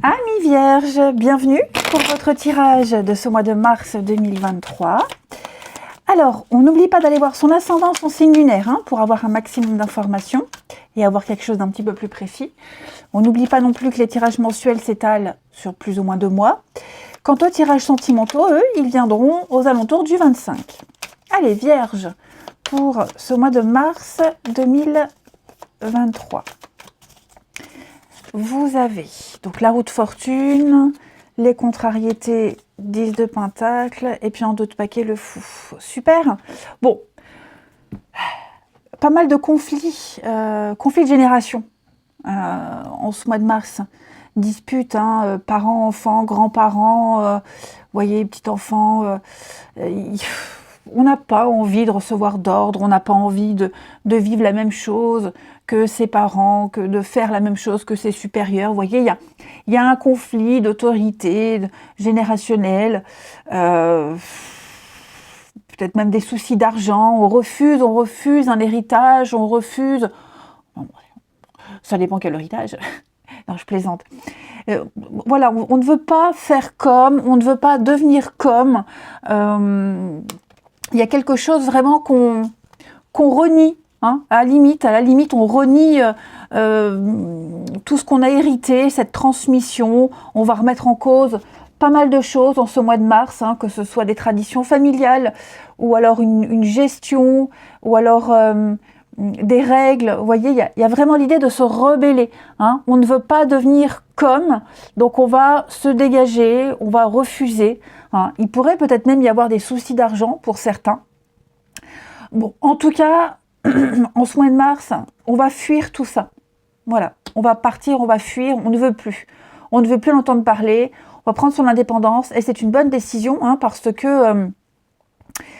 Amis Vierges, bienvenue pour votre tirage de ce mois de mars 2023. Alors, on n'oublie pas d'aller voir son ascendant, son signe lunaire, pour avoir un maximum d'informations et avoir quelque chose d'un petit peu plus précis. On n'oublie pas non plus que les tirages mensuels s'étalent sur plus ou moins 2 mois. Quant aux tirages sentimentaux, eux, ils viendront aux alentours du 25. Allez, Vierge, pour ce mois de mars 2023. Vous avez donc la roue de fortune, les contrariétés, 10 de pentacle, et puis en d'autres paquets, le fou. Super. Bon, pas mal de conflits, conflits de génération en ce mois de mars. Disputes, parents, enfants, grands-parents, vous voyez, petits-enfants. On n'a pas envie de recevoir d'ordre, on n'a pas envie de vivre la même chose que ses parents, que de faire la même chose que ses supérieurs. Vous voyez, il y a un conflit d'autorité générationnelle, peut-être même des soucis d'argent. On refuse un héritage, on refuse... Ça dépend quel héritage. Non, je plaisante. Voilà, on ne veut pas faire comme, on ne veut pas devenir comme... il y a quelque chose vraiment qu'on renie, à la limite, on renie tout ce qu'on a hérité, cette transmission. On va remettre en cause pas mal de choses en ce mois de mars, que ce soit des traditions familiales, ou alors une gestion, ou alors des règles. Vous voyez, il y a vraiment l'idée de se rebeller. On ne veut pas devenir comme, donc on va se dégager, on va refuser. Il pourrait peut-être même y avoir des soucis d'argent pour certains. Bon, en tout cas, en ce mois de mars, on va fuir tout ça. Voilà, on va partir, on va fuir, on ne veut plus. On ne veut plus l'entendre parler, on va prendre son indépendance, et c'est une bonne décision, parce que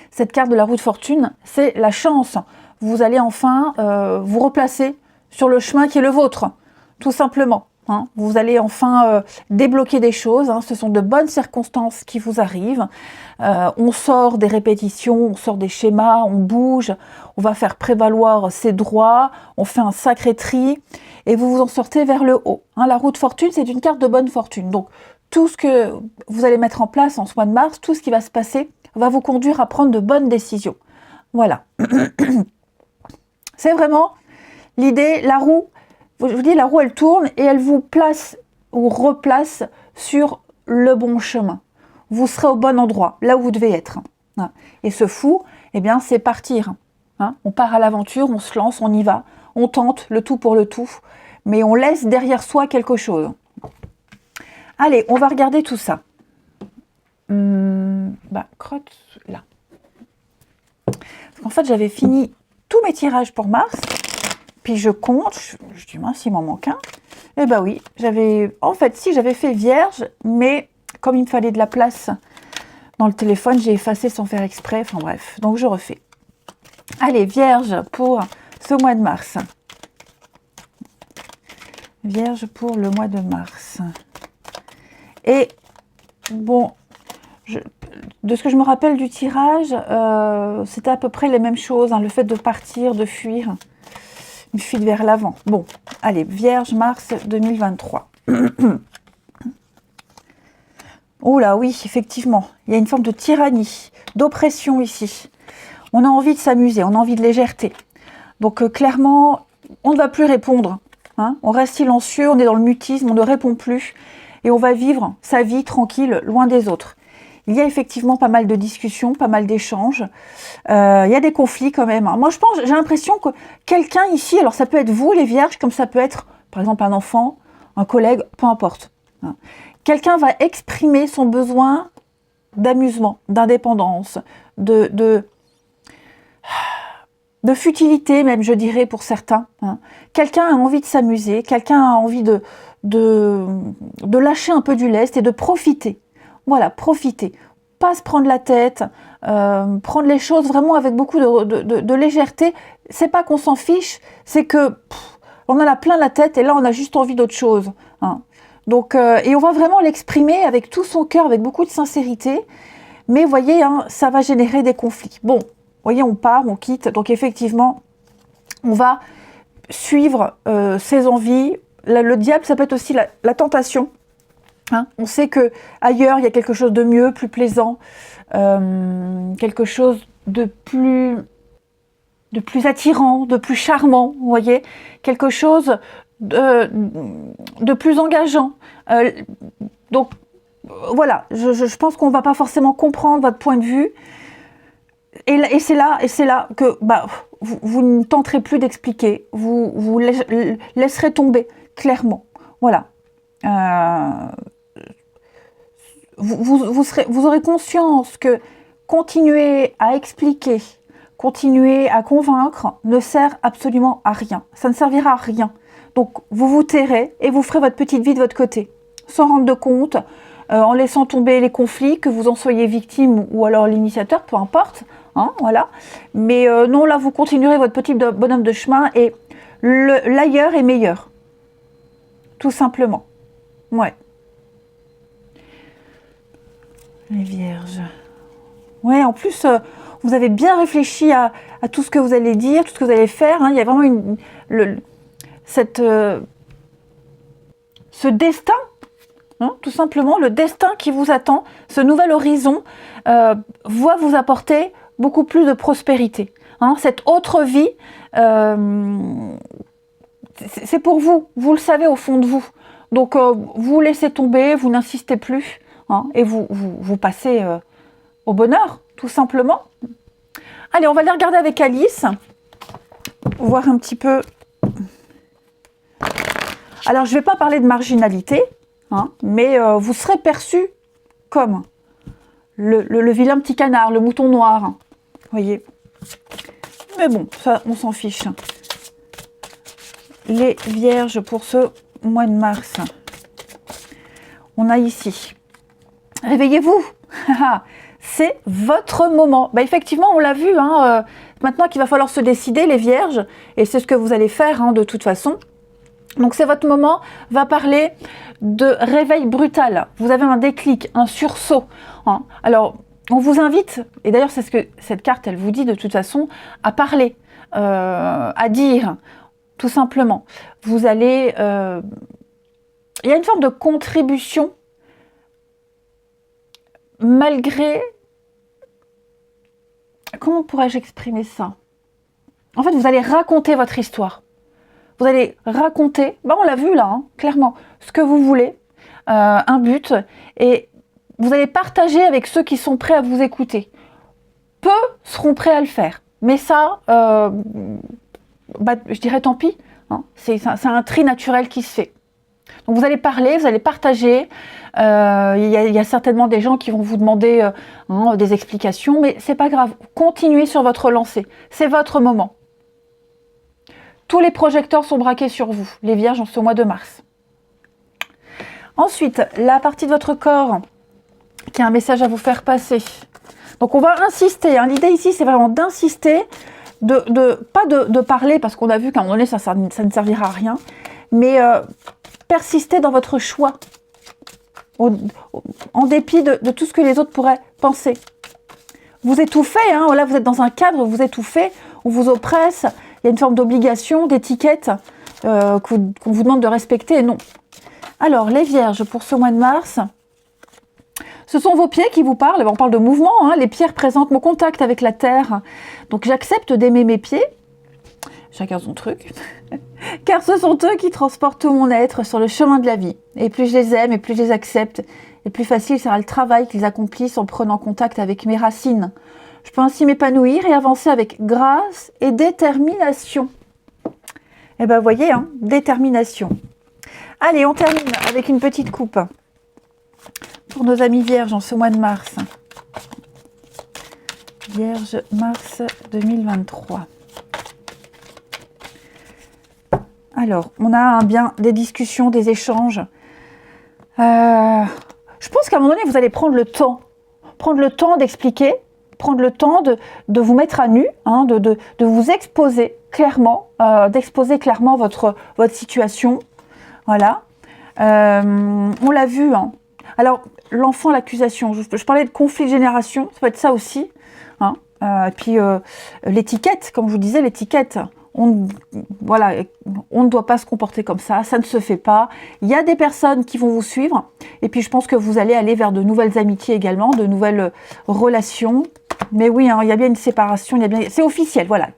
cette carte de la roue de fortune, c'est la chance. Vous allez enfin vous replacer sur le chemin qui est le vôtre, tout simplement. Vous allez enfin débloquer des choses, ce sont de bonnes circonstances qui vous arrivent. On sort des répétitions, on sort des schémas, on bouge, on va faire prévaloir ses droits, on fait un sacré tri, et vous vous en sortez vers le haut. La roue de fortune, c'est une carte de bonne fortune. Donc, tout ce que vous allez mettre en place en ce mois de mars, tout ce qui va se passer, va vous conduire à prendre de bonnes décisions. Voilà. C'est vraiment l'idée, la roue, je vous dis, la roue, elle tourne et elle vous place ou replace sur le bon chemin. Vous serez au bon endroit, là où vous devez être. Et ce fou, eh bien, c'est partir. On part à l'aventure, on se lance, on y va, on tente le tout pour le tout, mais on laisse derrière soi quelque chose. Allez, on va regarder tout ça. Crotte, là. Parce qu'en fait, j'avais fini tous mes tirages pour mars, puis je compte, je dis mince, il m'en manque un. Eh ben oui, j'avais fait Vierge, mais comme il me fallait de la place dans le téléphone, j'ai effacé sans faire exprès, enfin bref, donc je refais. Allez, Vierge pour ce mois de mars. Vierge pour le mois de mars. Et bon, de ce que je me rappelle du tirage, c'était à peu près les mêmes choses, le fait de partir, de fuir, une fuite vers l'avant. Bon, allez, Vierge, mars 2023. Oh là, oui, effectivement, il y a une forme de tyrannie, d'oppression ici. On a envie de s'amuser, on a envie de légèreté. Donc clairement, on ne va plus répondre. On reste silencieux, on est dans le mutisme, on ne répond plus. Et on va vivre sa vie tranquille, loin des autres. Il y a effectivement pas mal de discussions, pas mal d'échanges. Il y a des conflits quand même. Moi, j'ai l'impression que quelqu'un ici, alors ça peut être vous les Vierges, comme ça peut être, par exemple, un enfant, un collègue, peu importe. Quelqu'un va exprimer son besoin d'amusement, d'indépendance, de futilité même, je dirais, pour certains. Quelqu'un a envie de s'amuser, quelqu'un a envie de lâcher un peu du lest et de profiter. Voilà, profiter. Pas se prendre la tête, prendre les choses vraiment avec beaucoup de légèreté. C'est pas qu'on s'en fiche, c'est que on en a plein la tête et là on a juste envie d'autre chose. Donc, et on va vraiment l'exprimer avec tout son cœur, avec beaucoup de sincérité. Mais vous voyez, ça va générer des conflits. Bon, vous voyez, on part, on quitte. Donc effectivement, on va suivre ses envies. Le diable, ça peut être aussi la tentation. Hein. On sait que ailleurs il y a quelque chose de mieux, plus plaisant, quelque chose de plus attirant, de plus charmant, vous voyez, quelque chose de plus engageant. Donc voilà, je pense qu'on ne va pas forcément comprendre votre point de vue. Et c'est là que vous ne tenterez plus d'expliquer, vous laisserez tomber, clairement. Voilà. Vous aurez conscience que continuer à expliquer, continuer à convaincre ne sert absolument à rien. Ça ne servira à rien. Donc vous vous tairez et vous ferez votre petite vie de votre côté, sans rendre compte, en laissant tomber les conflits, que vous en soyez victime ou alors l'initiateur, peu importe. Hein, voilà. Mais non, là vous continuerez votre petit bonhomme de chemin et l'ailleurs est meilleur. Tout simplement. Ouais. Les vierges. Ouais, en plus, vous avez bien réfléchi à tout ce que vous allez dire, tout ce que vous allez faire. Hein. Il y a vraiment ce destin, hein, tout simplement, le destin qui vous attend, ce nouvel horizon, va vous apporter beaucoup plus de prospérité. Hein. Cette autre vie, c'est pour vous. Vous le savez au fond de vous. Donc, vous laissez tomber, vous n'insistez plus. Hein, et vous passez au bonheur, tout simplement. Allez, on va les regarder avec Alice, voir un petit peu. Alors, je ne vais pas parler de marginalité, hein, mais vous serez perçu comme le vilain petit canard, le mouton noir, hein, voyez. Mais bon, ça, on s'en fiche. Les vierges pour ce mois de mars. On a ici. Réveillez-vous, c'est votre moment. Effectivement, on l'a vu, hein, maintenant qu'il va falloir se décider, les vierges, et c'est ce que vous allez faire hein, de toute façon. Donc c'est votre moment, va parler de réveil brutal. Vous avez un déclic, un sursaut. Hein. Alors, on vous invite, et d'ailleurs c'est ce que cette carte, elle vous dit de toute façon, à parler, à dire, tout simplement. Vous allez... il y a une forme de contribution malgré... Comment pourrais-je exprimer ça? En fait, vous allez raconter votre histoire. Vous allez raconter, on l'a vu là, hein, clairement, ce que vous voulez, un but, et vous allez partager avec ceux qui sont prêts à vous écouter. Peu seront prêts à le faire, mais ça, je dirais tant pis, hein, c'est un tri naturel qui se fait. Donc vous allez parler, vous allez partager, il y a certainement des gens qui vont vous demander des explications, mais c'est pas grave, continuez sur votre lancée, c'est votre moment. Tous les projecteurs sont braqués sur vous, les vierges, en ce mois de mars. Ensuite, la partie de votre corps qui a un message à vous faire passer. Donc on va insister, hein. L'idée ici c'est vraiment d'insister, pas de parler, parce qu'on a vu qu'à un moment donné ça ne servira à rien, mais persister dans votre choix, en dépit de tout ce que les autres pourraient penser. Vous étouffez, hein, là vous êtes dans un cadre, vous étouffez, on vous oppresse, il y a une forme d'obligation, d'étiquette qu'on vous demande de respecter, et non. Alors, les vierges, pour ce mois de mars, ce sont vos pieds qui vous parlent. On parle de mouvement, hein, les pieds représentent mon contact avec la terre. Donc, j'accepte d'aimer mes pieds, chacun son truc, car ce sont eux qui transportent tout mon être sur le chemin de la vie. Et plus je les aime et plus je les accepte, et plus facile sera le travail qu'ils accomplissent en prenant contact avec mes racines. Je peux ainsi m'épanouir et avancer avec grâce et détermination. Eh bien, vous voyez, hein, détermination. Allez, on termine avec une petite coupe pour nos amis vierges en ce mois de mars. Vierge, mars 2023. Alors, on a bien des discussions, des échanges. Je pense qu'à un moment donné, vous allez prendre le temps d'expliquer, prendre le temps de vous mettre à nu, hein, de vous exposer clairement, d'exposer clairement votre situation. Voilà. On l'a vu. Hein. Alors, l'enfant, l'accusation. Je parlais de conflit de génération, ça peut être ça aussi. Hein. Et puis, l'étiquette, comme je vous disais, l'étiquette. Voilà, on ne doit pas se comporter comme ça ne se fait pas. Il y a des personnes qui vont vous suivre, Et puis je pense que vous allez aller vers de nouvelles amitiés également, de nouvelles relations. Mais oui, hein, il y a bien une séparation, c'est officiel, voilà.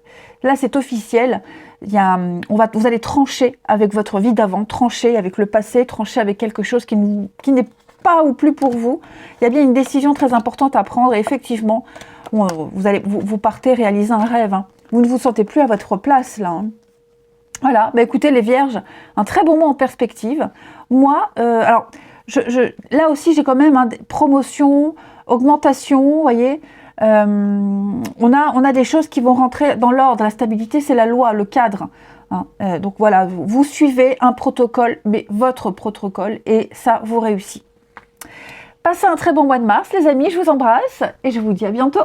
Là, c'est officiel. Vous allez trancher avec votre vie d'avant, trancher avec le passé, trancher avec quelque chose qui n'est pas ou plus pour vous. Il y a bien une décision très importante à prendre et effectivement, vous partez réaliser un rêve. Hein. Vous ne vous sentez plus à votre place là. Hein. Voilà, bah écoutez les Vierges, un très bon mois en perspective. Moi, alors, là aussi j'ai quand même promotion, augmentation, vous voyez. On a des choses qui vont rentrer dans l'ordre. La stabilité, c'est la loi, le cadre. Hein. Donc voilà, vous suivez un protocole, mais votre protocole, et ça vous réussit. Passez un très bon mois de mars, les amis. Je vous embrasse et je vous dis à bientôt.